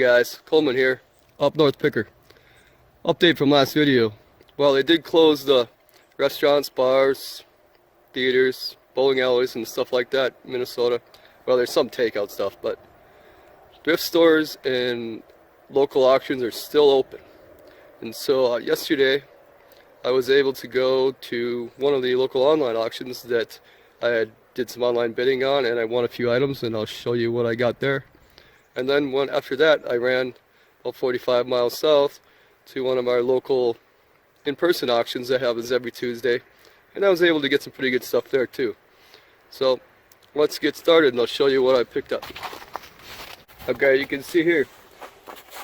guys, Coleman here, Up North Picker. Update from last video. Well, they did close the restaurants, bars, theaters, bowling alleys and stuff like that in Minnesota. Well, there's some takeout stuff, but thrift stores and local auctions are still open. And so yesterday I was able to go to one of the local online auctions that I did some online bidding on, and I won a few items, and I'll show you what I got there. And then after that I ran about 45 miles south to one of our local in-person auctions that happens every Tuesday, and I was able to get some pretty good stuff there too. So let's get started and I'll show you what I picked up. Okay, you can see here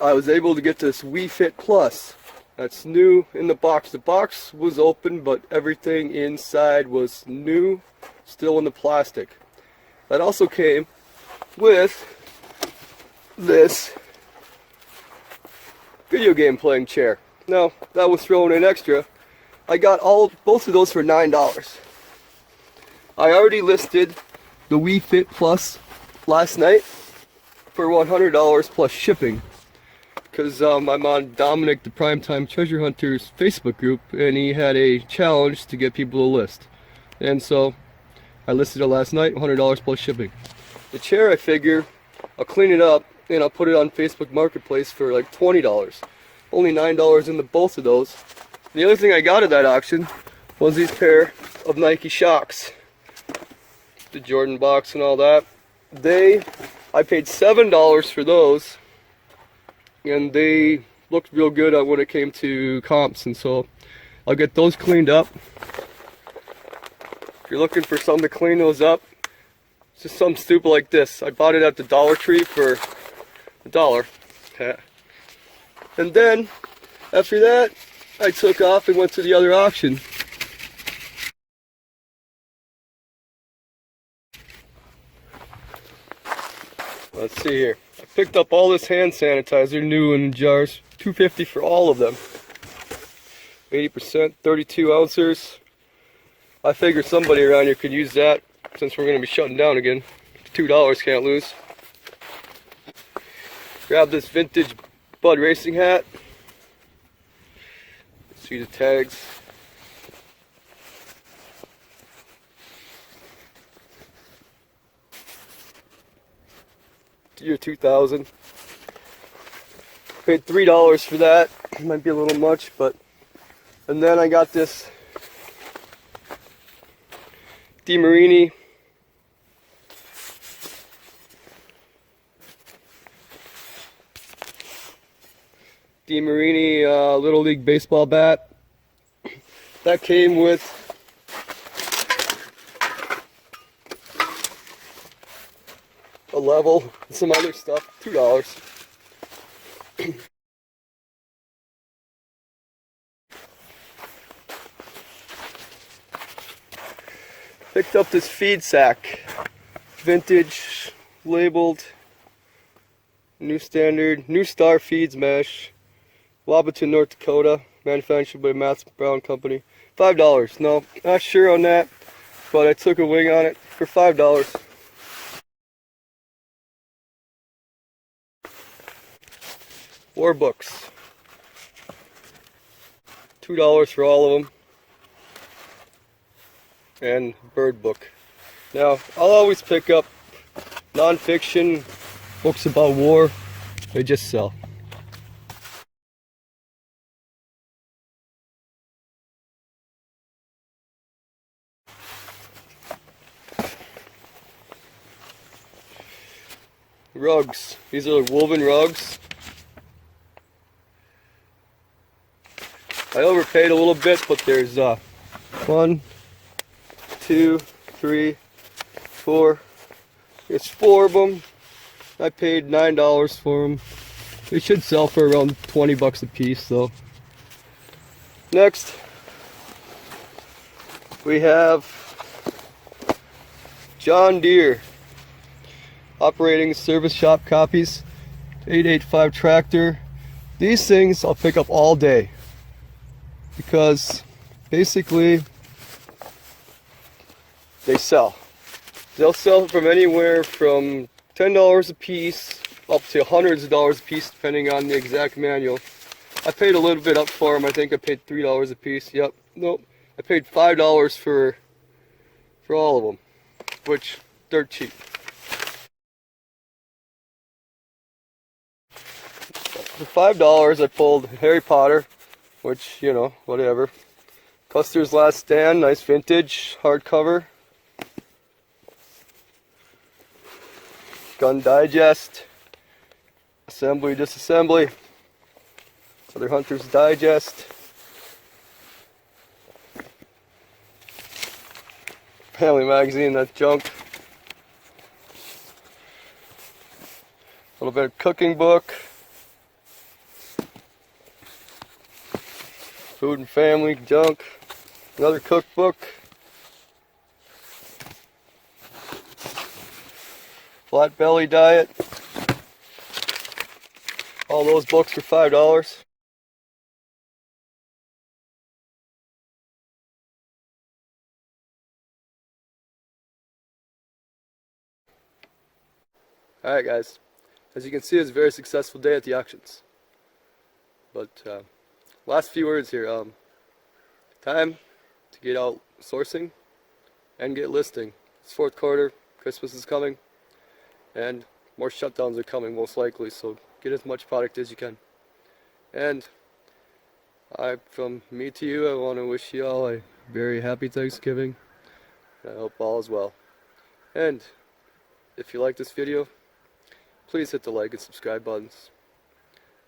I was able to get this Wii Fit Plus. That's new in the box. The box was open, but everything inside was new, still in the plastic. That also came with this video game playing chair. Now, that was thrown in extra. I got both of those for $9. I already listed the Wii Fit Plus last night for $100 plus shipping, because I'm on Dominic the Primetime Treasure Hunter's Facebook group, and he had a challenge to get people to list. And so I listed it last night, $100 plus shipping. The chair, I figure I'll clean it up and I'll put it on Facebook Marketplace for like $20. Only $9 in both of those. The other thing I got at that auction was these pair of Nike Shox. The Jordan box and all that. I paid $7 for those, and they looked real good when it came to comps, and so I'll get those cleaned up. If you're looking for something to clean those up, it's just something stupid like this. I bought it at the Dollar Tree for $1. And then after that I took off and went to the other auction. Let's see here. I picked up all this hand sanitizer new in jars, $2.50 for all of them. 80%, 32 ounces. I figure somebody around here could use that since we're going to be shutting down again. $2, can't lose. Grab this vintage Bud racing hat. See the tags. Year 2000. Paid $3 for that. Might be a little much, but. And then I got this Demarini Little League baseball bat. That came with a level and some other stuff. $2. Picked up this feed sack, vintage, labeled, New Standard, New Star Feeds Mesh, Wabaton, North Dakota, manufactured by Matt's Brown Company. $5. No, not sure on that, but I took a wing on it for $5. War books. $2 for all of them. And bird book. Now, I'll always pick up non-fiction books about war. They just sell. Rugs. These are woven rugs. I overpaid a little bit, but there's 1, 2, 3, 4. There's 4 of them. I paid $9 for them. They should sell for around 20 bucks a piece, though. Next, we have John Deere operating service shop copies, 885 tractor. These things I'll pick up all day, because basically they sell. They'll sell from anywhere from $10 a piece up to hundreds of dollars a piece depending on the exact manual. I paid a little bit up for them. I think I paid $3 a piece. Yep. Nope. I paid $5 for all of them, which they're cheap. For $5 I pulled Harry Potter, which, you know, whatever. Custer's Last Stand, nice vintage hardcover. Gun Digest, Assembly Disassembly, Other Hunter's Digest, Family Magazine, that's junk. A little bit of cooking book, Food and Family, junk. Another cookbook, Flat Belly Diet. All those books for $5. Alright guys, as you can see, it's a very successful day at the auctions. But last few words here. Time to get out sourcing and get listing. It's fourth quarter, Christmas is coming, and more shutdowns are coming most likely, so get as much product as you can. And from me to you, I want to wish you all a very happy Thanksgiving. I hope all is well. And if you like this video, please hit the like and subscribe buttons.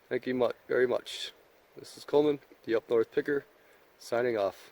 Thank you very much. This is Coleman, the Up North Picker, signing off.